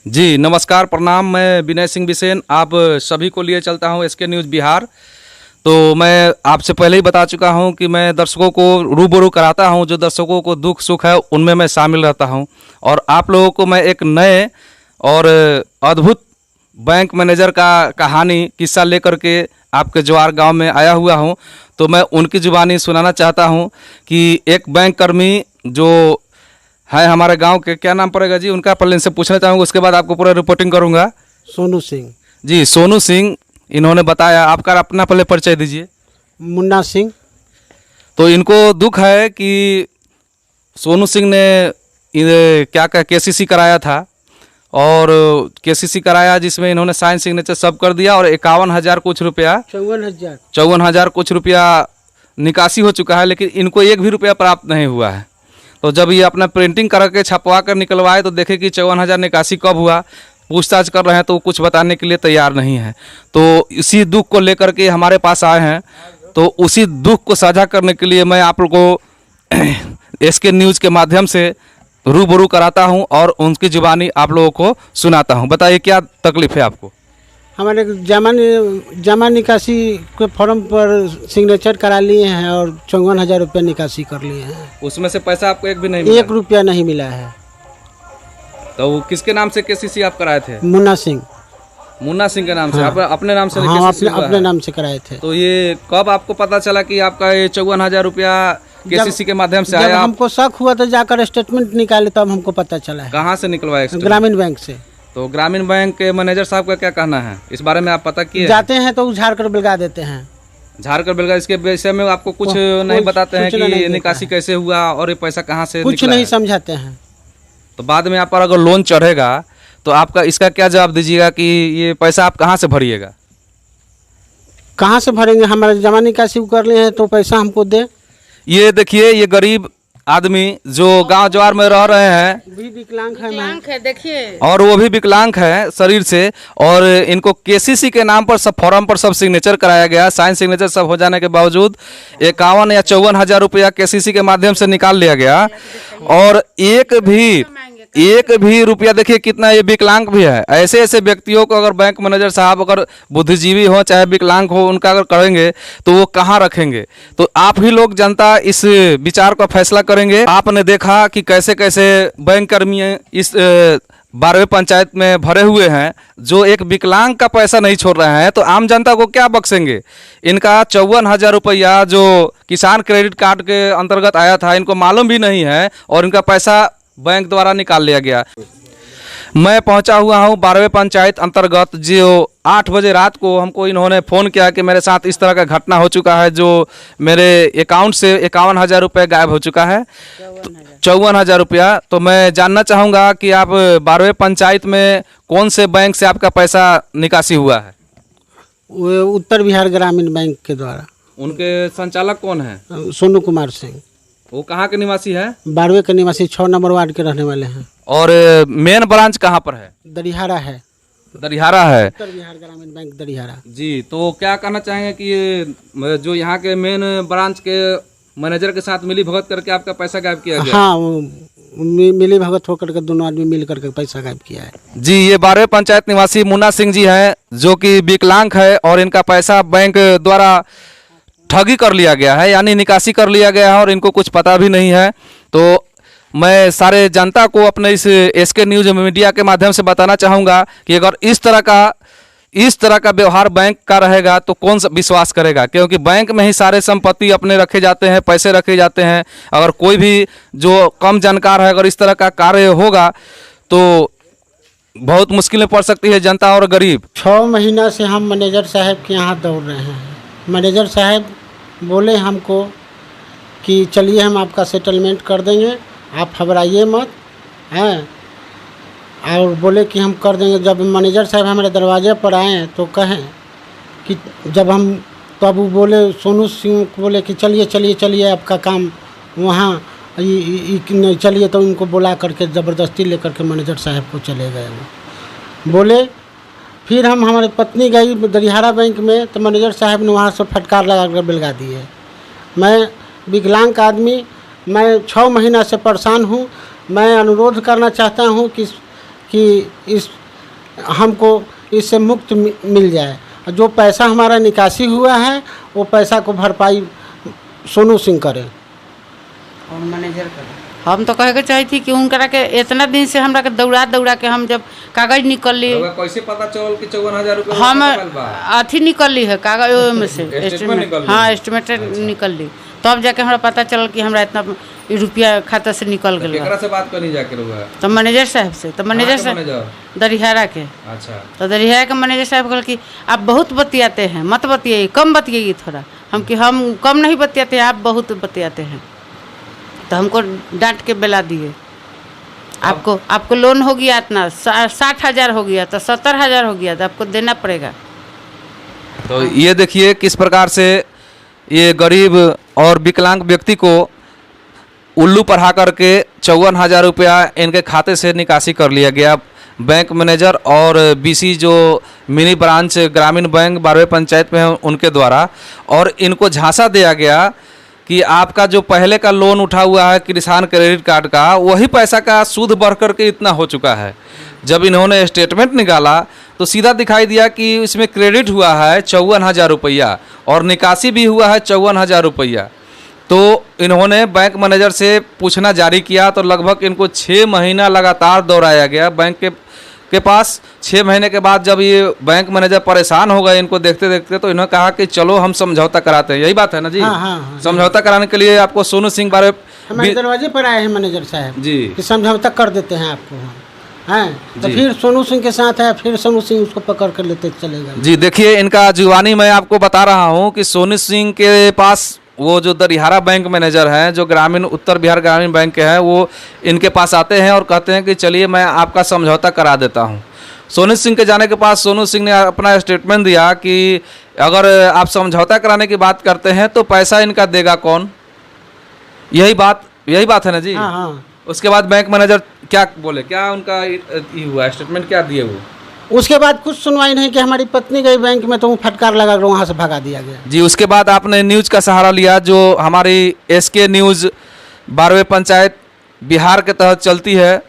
जी नमस्कार, प्रणाम। मैं विनय सिंह बिसेन आप सभी को लिए चलता हूं एसके न्यूज़ बिहार। तो मैं आपसे पहले ही बता चुका हूं कि मैं दर्शकों को रूबरू कराता हूं, जो दर्शकों को दुख सुख है उनमें मैं शामिल रहता हूं। और आप लोगों को मैं एक नए और अद्भुत बैंक मैनेजर का कहानी किस्सा लेकर के आपके जवार गांव में आया हुआ हूं। तो मैं उनकी जुबानी सुनाना चाहता हूं कि एक बैंक कर्मी जो है हमारे गांव के, क्या नाम पड़ेगा जी उनका, पहले इनसे पूछना चाहूँगा, उसके बाद आपको पूरा रिपोर्टिंग करूँगा। सोनू सिंह। जी सोनू सिंह इन्होंने बताया। आपका अपना पहले परिचय दीजिए। मुन्ना सिंह। तो इनको दुख है कि सोनू सिंह ने क्या केसीसी कराया था, और केसीसी कराया जिसमें इन्होंने साइन सिग्नेचर सब कर दिया, और 51,000 कुछ रुपया 54,000 कुछ रुपया निकासी हो चुका है, लेकिन इनको एक भी रुपया प्राप्त नहीं हुआ है। तो जब ये अपना प्रिंटिंग करके छपवा कर निकलवाए तो देखे कि 54,000 निकासी कब हुआ। पूछताछ कर रहे हैं तो कुछ बताने के लिए तैयार नहीं है। तो इसी दुख को लेकर के हमारे पास आए हैं। तो उसी दुख को साझा करने के लिए मैं आप लोगों को एसके न्यूज़ के माध्यम से रूबरू कराता हूं और उनकी जुबानी आप लोगों को सुनाता हूं। बताइए क्या तकलीफ है आपको? हमारे जमा निकासी के फॉर्म पर सिग्नेचर करा लिए हैं और 54,000 रुपये निकासी कर लिए हैं। उसमें से पैसा आपको एक भी नहीं मिला? 1 रुपया नहीं मिला है। तो किसके नाम से केसीसी आप कराए थे? मुन्ना सिंह। मुन्ना सिंह के नाम से? हाँ। आप अपने नाम से? हाँ, अपने नाम से कराए थे। तो ये कब आपको पता चला कि आपका ये 54,000 रुपया केसीसी के माध्यम से आया? हमको शक हुआ तो जाकर स्टेटमेंट निकाले तब हमको पता चला है। कहाँ से निकलवाए? ग्रामीण बैंक से। तो ग्रामीण बैंक के मैनेजर साहब का क्या कहना है इस बारे में? आप पता किए? जाते हैं तो झाड़ कर बिलगा देते हैं। झाड़ कर बिलगा, इसके विषय में आपको कुछ नहीं बताते हैं कि निकासी कैसे हुआ और ये पैसा कहाँ से कुछ नहीं समझाते हैं। तो बाद में आप पर अगर लोन चढ़ेगा तो आपका इसका क्या जवाब दीजिएगा कि ये पैसा आप कहाँ से भरिएगा? कहाँ से भरेंगे? हमारे जमा निकासी कर लिए हैं तो पैसा हमको दे। ये देखिए, ये गरीब आदमी जो गांव जवार में रह रहे हैं, भी विकलांग है देखिए, और वो भी विकलांग है शरीर से, और इनको केसीसी के नाम पर सब फॉर्म पर सब सिग्नेचर कराया गया। साइन सिग्नेचर सब हो जाने के बावजूद 51 या 54,000 रुपया केसीसी के माध्यम से निकाल लिया गया, और एक भी रुपया, देखिए कितना ये विकलांग भी है। ऐसे ऐसे व्यक्तियों को अगर बैंक मैनेजर साहब अगर बुद्धिजीवी हो चाहे विकलांग हो, उनका अगर करेंगे तो वो कहाँ रखेंगे? तो आप ही लोग जनता इस विचार का फैसला करेंगे। आपने देखा कि कैसे कैसे बैंक कर्मी इस 12वें पंचायत में भरे हुए हैं जो एक विकलांग का पैसा नहीं छोड़ रहे हैं, तो आम जनता को क्या बख्शेंगे? इनका 54,000 रुपया जो किसान क्रेडिट कार्ड के अंतर्गत आया था, इनको मालूम भी नहीं है, और इनका पैसा बैंक द्वारा निकाल लिया गया। मैं पहुंचा हुआ हूं 12वें पंचायत अंतर्गत, जो 8 बजे रात को हमको इन्होंने फ़ोन किया कि मेरे साथ इस तरह का घटना हो चुका है, जो मेरे अकाउंट से 51,000 रुपये गायब हो चुका है, 54,000 रुपया। तो मैं जानना चाहूँगा कि आप 12वें पंचायत में कौन से बैंक से आपका पैसा निकासी हुआ है? वो उत्तर बिहार ग्रामीण बैंक के द्वारा। उनके संचालक कौन है? सोनू कुमार सिंह। वो कहाँ के निवासी है? 12वें के निवासी, 6 नंबर वार्ड के रहने वाले हैं। और मेन ब्रांच कहाँ पर है? दरिहारा है। दरिहारा है, उत्तर बिहार ग्रामीण बैंक दरिहारा। जी। तो क्या कहना चाहेंगे कि ये जो यहाँ के मेन ब्रांच के मैनेजर के साथ मिली भगत करके आपका पैसा गायब किया गया? हाँ, मिली भगत होकर के दोनों आदमी मिल करके पैसा गायब किया है। जी, ये 12वें पंचायत निवासी मुन्ना सिंह जी हैं, जो कि विकलांग है, और इनका पैसा बैंक द्वारा ठगी कर लिया गया है, यानी निकासी कर लिया गया है, और इनको कुछ पता भी नहीं है। तो मैं सारे जनता को अपने इस एसके न्यूज़ मीडिया के माध्यम से बताना चाहूँगा कि अगर इस तरह का व्यवहार बैंक का रहेगा तो कौन सा विश्वास करेगा? क्योंकि बैंक में ही सारे संपत्ति अपने रखे जाते हैं, पैसे रखे जाते हैं। अगर कोई भी जो कम जानकार है अगर इस तरह का कार्य होगा तो बहुत मुश्किलें पड़ सकती है जनता और गरीब। 6 महीना से हम मैनेजर साहब के यहाँ दौड़ रहे हैं। मैनेजर साहब बोले हमको कि चलिए हम आपका सेटलमेंट कर देंगे, आप घबराइए मत हैं, और बोले कि हम कर देंगे। जब मैनेजर साहब हमारे दरवाजे पर आए तो कहें कि जब हम, तो अब वो बोले, सोनू सिंह बोले कि चलिए चलिए चलिए आपका काम वहाँ नहीं, चलिए। तो उनको बुला करके ज़बरदस्ती लेकर के मैनेजर साहब को चले गए वो बोले। फिर हमारी पत्नी गई दरिहारा बैंक में, तो मैनेजर साहब ने वहाँ से फटकार लगा कर बिलगा दिए। मैं विकलांग आदमी, मैं 6 महीना से परेशान हूँ। मैं अनुरोध करना चाहता हूँ कि कि इस हमको इससे मुक्त मिल जाए। जो पैसा हमारा निकासी हुआ है वो पैसा को भरपाई सोनू सिंह करें और मैनेजर करें। हम तो कहे के चाही थी कि उनकरा के इतना दिन से हमरा के दौड़ा के हम जब कागज निकल ली, कैसे पता चल कि 54,000 रुपया हम अथी निकल ली है कागज में से एस्टिमेट, हाँ एस्टिमेट निकल ली, तब जाके हमरा पता चल कि हमरा इतना रुपया खाता से निकल गया। केकरा से बात करनी जाके रहुआ? तो मैनेजर साहब से, तो मैनेजर साहब दरिहारा के, अच्छा, तो दरिहारा के मैनेजर साहब कहल कि आप बहुत बतियाते हैं, मत बतियाइए, कम बतियाइए थोड़ा। हम कि हम कम नहीं बतियाते, आप बहुत बतियाते हैं। तो हमको डांट के बेला दिए, आपको लोन हो गया इतना 60,000 हो गया, तो 70,000 हो गया, तो आपको देना पड़ेगा। तो ये देखिए किस प्रकार से ये गरीब और विकलांग व्यक्ति को उल्लू पढ़ा करके 54,000 रुपया इनके खाते से निकासी कर लिया गया। बैंक मैनेजर और बीसी जो मिनी ब्रांच ग्रामीण बैंक 12वें पंचायत में है उनके द्वारा, और इनको झांसा दिया गया कि आपका जो पहले का लोन उठा हुआ है किसान क्रेडिट कार्ड का, वही पैसा का सूद बढ़ करके इतना हो चुका है। जब इन्होंने स्टेटमेंट निकाला तो सीधा दिखाई दिया कि इसमें क्रेडिट हुआ है 54,000 रुपया और निकासी भी हुआ है 54,000 रुपया। तो इन्होंने बैंक मैनेजर से पूछना जारी किया, तो लगभग इनको 6 महीना लगातार दौड़ाया गया बैंक के पास। 6 महीने के बाद जब ये बैंक मैनेजर परेशान हो गए इनको देखते देखते, तो इन्होंने कहा कि चलो हम समझौता कराते हैं। यही बात है ना जी? हाँ, समझौता कराने के लिए आपको सोनू सिंह बारे हमारे दरवाजे पर आए हैं मैनेजर साहब जी कि समझौता कर देते हैं आपको हैं। तो फिर सोनू सिंह के साथ है, फिर सोनू सिंह उसको पकड़ कर लेते चलेगा। जी देखिए इनका जुबानी मैं आपको बता रहा हूँ कि सोनू सिंह के पास वो जो दरिहारा बैंक मैनेजर हैं, जो ग्रामीण उत्तर बिहार ग्रामीण बैंक के हैं, वो इनके पास आते हैं और कहते हैं कि चलिए मैं आपका समझौता करा देता हूं। सोनू सिंह के जाने के पास सोनू सिंह ने अपना स्टेटमेंट दिया कि अगर आप समझौता कराने की बात करते हैं तो पैसा इनका देगा कौन? यही बात है ना जी? हाँ। उसके बाद बैंक मैनेजर क्या बोले, क्या उनका हुआ स्टेटमेंट क्या दिए वो? उसके बाद कुछ सुनवाई नहीं कि हमारी पत्नी गई बैंक में, तो वो फटकार लगा कर वहाँ से भगा दिया गया। जी उसके बाद आपने न्यूज़ का सहारा लिया, जो हमारी SK न्यूज़ 12वें पंचायत बिहार के तहत चलती है,